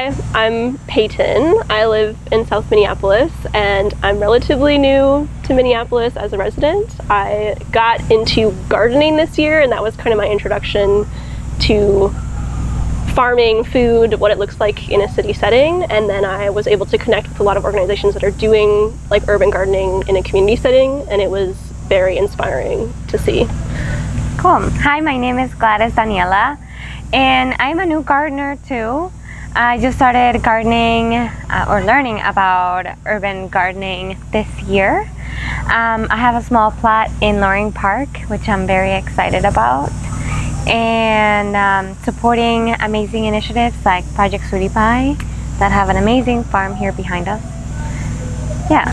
Hi, I'm Payton. I live in South Minneapolis, and I'm relatively new to Minneapolis as a resident. I got into gardening this year, and that was kind of my introduction to farming, food, what it looks like in a city setting. And then I was able to connect with a lot of organizations that are doing like urban gardening in a community setting, and it was very inspiring to see. Cool. Hi, my name is Gladys Daniela, and I'm a new gardener too. I just started gardening or learning about urban gardening this year. I have a small plot in Loring Park, which I'm very excited about, and supporting amazing initiatives like Project Sweetie Pie that have an amazing farm here behind us. Yeah.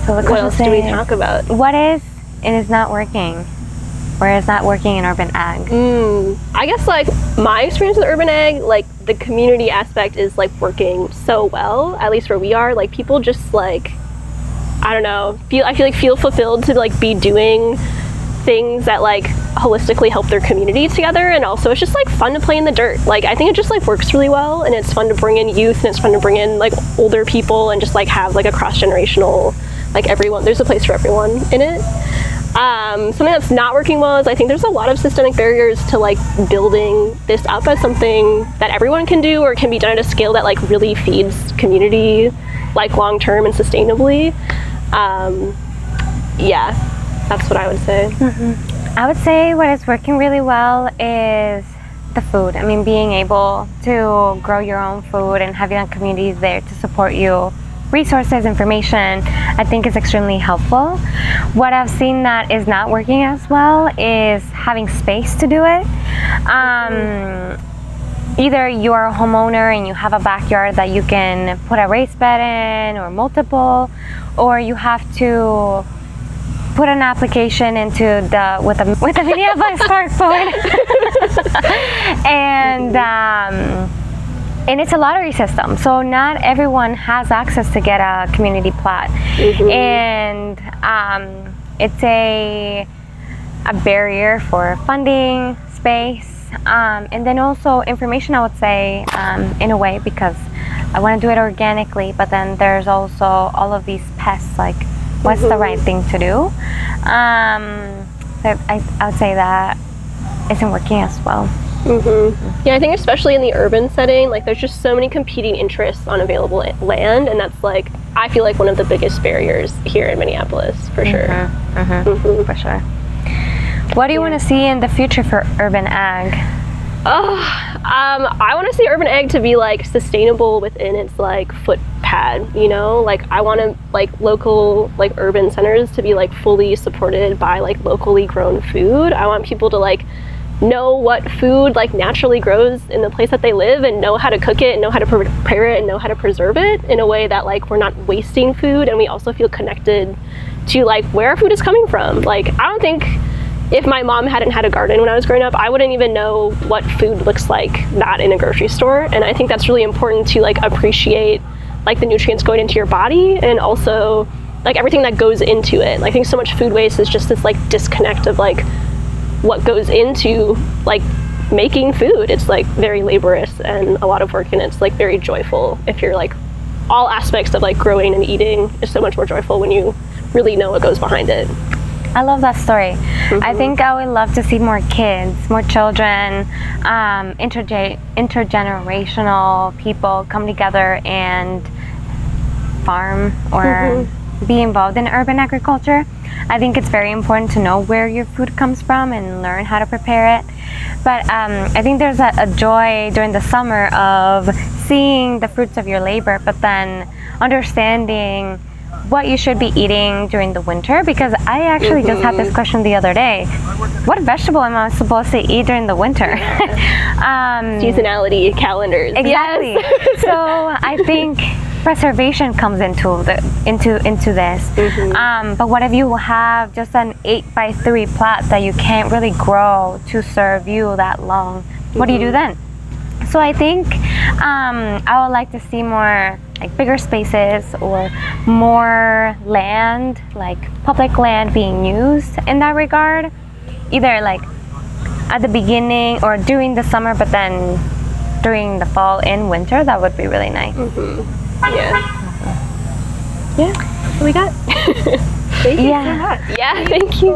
So what else do we talk about? What is and is not working? Or is not working in urban ag? I guess like my experience with urban ag, like the community aspect is like working so well, at least where we are. Like people just like, I don't know, feel fulfilled to like be doing things that like holistically help their community together. And also it's just like fun to play in the dirt. Like I think it just like works really well, and it's fun to bring in youth, and it's fun to bring in like older people and just like have like a cross-generational, like everyone, there's a place for everyone in it. Something that's not working well is I think there's a lot of systemic barriers to like building this up as something that everyone can do or can be done at a scale that like really feeds community like long term and sustainably. Yeah, that's what I would say. I would say what is working really well is the food. I mean, being able to grow your own food and having a community there to support you. Resources, information, I think is extremely helpful. What I've seen that is not working as well is having space to do it. Either you're a homeowner and you have a backyard that you can put a raised bed in or multiple, or you have to put an application into with a Minneapolis smartphone. And it's a lottery system, so not everyone has access to get a community plot. And it's a barrier for funding, space, and then also information, I would say, in a way, because I want to do it organically, but then there's also all of these pests, like what's the right thing to do. So I would say that isn't working as well. Yeah, I think especially in the urban setting, like there's just so many competing interests on available land, and that's like, I feel like one of the biggest barriers here in Minneapolis, for sure. For sure. What do you want to see in the future for urban ag? I want to see urban ag to be like sustainable within its like footpad, you know? Like I want to like local like urban centers to be like fully supported by like locally grown food. I want people to like know what food like naturally grows in the place that they live, and know how to cook it, and know how to prepare it, and know how to preserve it in a way that like we're not wasting food, and we also feel connected to like where our food is coming from. Like I don't think if my mom hadn't had a garden when I was growing up, I wouldn't even know what food looks like not in a grocery store. And I think that's really important to like appreciate like the nutrients going into your body, and also like everything that goes into it. Like I think so much food waste is just this like disconnect of like what goes into like making food. It's like very laborious and a lot of work, and it's like very joyful if you're like all aspects of like growing and eating is so much more joyful when you really know what goes behind it. I love that story. I think I would love to see more kids, more children, intergenerational people come together and farm or be involved in urban agriculture. I think it's very important to know where your food comes from and learn how to prepare it. But I think there's a joy during the summer of seeing the fruits of your labor, but then understanding what you should be eating during the winter, because I actually just had this question the other day. What vegetable am I supposed to eat during the winter? Seasonality calendars. Exactly. Yes. So I think preservation comes into this. But what if you have just an 8x3 plot that you can't really grow to serve you that long? What do you do then? So I think I would like to see more like bigger spaces or more land, like public land being used in that regard, either like at the beginning or during the summer, but then during the fall and winter, that would be really nice. Yeah, that's what we got. Thank you so much. Yeah, thank you.